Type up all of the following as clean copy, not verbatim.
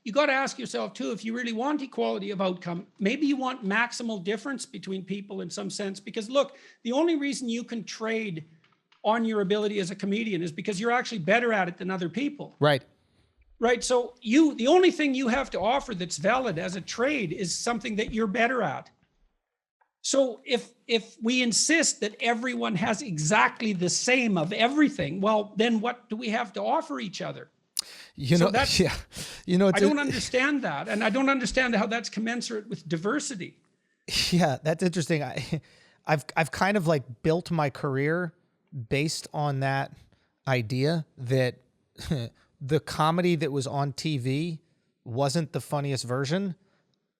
you got to ask yourself too, if you really want equality of outcome, maybe you want maximal difference between people in some sense, because look, the only reason you can trade on your ability as a comedian is because you're actually better at it than other people. Right. Right. So the only thing you have to offer that's valid as a trade is something that you're better at. So if we insist that everyone has exactly the same of everything, well, then what do we have to offer each other? You know, yeah. You know, I don't understand that. And I don't understand how that's commensurate with diversity. Yeah, that's interesting. I've kind of like built my career based on that idea that the comedy that was on TV wasn't the funniest version.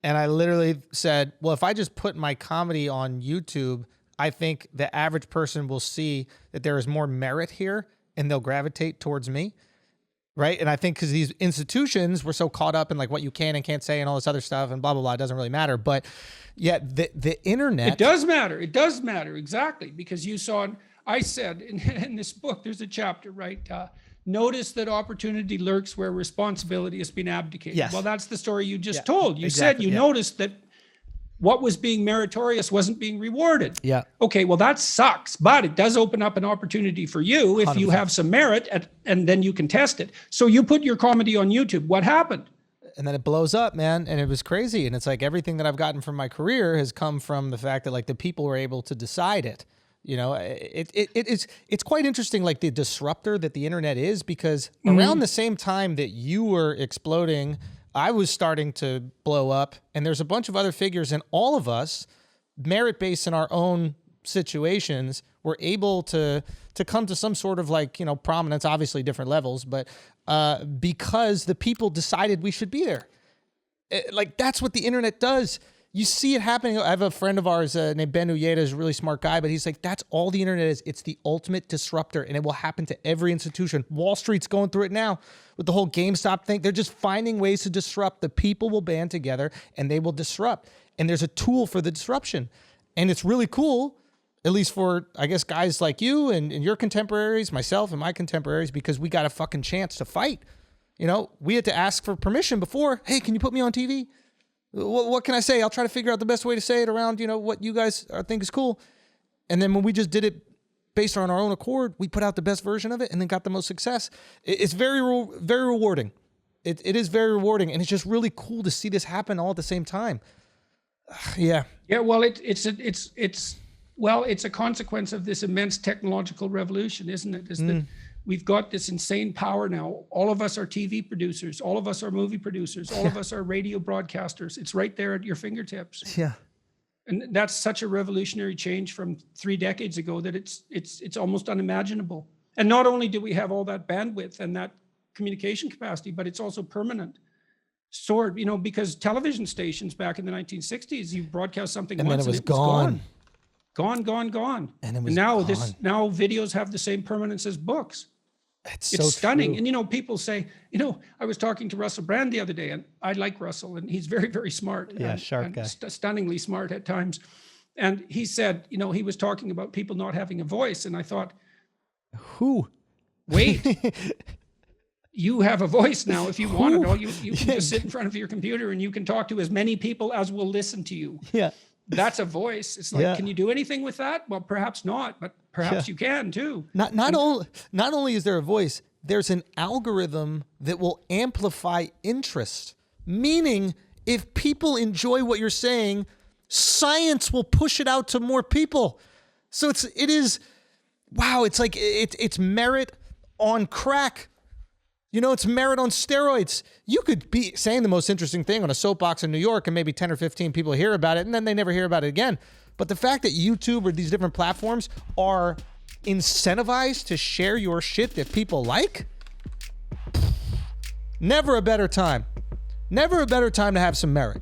And I literally said, well, if I just put my comedy on YouTube, I think the average person will see that there is more merit here and they'll gravitate towards me. Right. And I think because these institutions were so caught up in like what you can and can't say and all this other stuff and blah, blah, blah, it doesn't really matter. But yet the internet. It does matter. It does matter. Exactly. Because you saw, I said in this book, there's a chapter, right? Notice that opportunity lurks where responsibility has been abdicated. Yes. Well, that's the story you just told. You exactly. said you noticed that what was being meritorious wasn't being rewarded. Yeah. Okay, well, that sucks, but it does open up an opportunity for you if 100%. You have some merit and then you can test it. So you put your comedy on YouTube. What happened? And then it blows up, man. And it was crazy. And it's like everything that I've gotten from my career has come from the fact that like the people were able to decide it. You know, it's quite interesting, like the disruptor that the internet is, because around the same time that you were exploding, I was starting to blow up, and there's a bunch of other figures, and all of us, merit-based in our own situations, were able to come to some sort of like, you know, prominence, obviously different levels, but because the people decided we should be there. Like, that's what the internet does. You see it happening. I have a friend of ours named Ben Uyeda, is a really smart guy, but he's like, that's all the internet is. It's the ultimate disruptor, and it will happen to every institution. Wall Street's going through it now with the whole GameStop thing. They're just finding ways to disrupt. The people will band together, and they will disrupt. And there's a tool for the disruption. And it's really cool, at least for, I guess, guys like you and your contemporaries, myself and my contemporaries, because we got a fucking chance to fight. You know, we had to ask for permission before. Hey, can you put me on TV? What can I say? I'll try to figure out the best way to say it around, you know, what you guys think is cool. And then when we just did it based on our own accord, we put out the best version of it and then got the most success. It's very, very rewarding. It is very rewarding. And it's just really cool to see this happen all at the same time. Yeah. Yeah. Well, it's a consequence of this immense technological revolution, isn't it? Is that we've got this insane power now. All of us are TV producers. All of us are movie producers. All of us are radio broadcasters. It's right there at your fingertips. Yeah. And that's such a revolutionary change from 3 decades ago that it's almost unimaginable. And not only do we have all that bandwidth and that communication capacity, but it's also permanent. Stored, you know, because television stations back in the 1960s, you broadcast something and once then it was gone. Gone. And it was now gone. Now videos have the same permanence as books. It's so stunning. True. And, you know, people say, you know, I was talking to Russell Brand the other day, and I like Russell, and he's very, very smart. Yeah, sharp guy. Stunningly smart at times. And he said, you know, he was talking about people not having a voice. And I thought, who? Wait, you have a voice now if you want it. You can just sit in front of your computer and you can talk to as many people as will listen to you. Yeah. That's a voice. It's like, can you do anything with that? Well, perhaps not, but perhaps you can too. Not only is there a voice, there's an algorithm that will amplify interest. Meaning, if people enjoy what you're saying, science will push it out to more people. So it is wow. It's like it's merit on crack. You know, it's merit on steroids. You could be saying the most interesting thing on a soapbox in New York and maybe 10 or 15 people hear about it and then they never hear about it again. But the fact that YouTube or these different platforms are incentivized to share your shit that people like, never a better time. Never a better time to have some merit.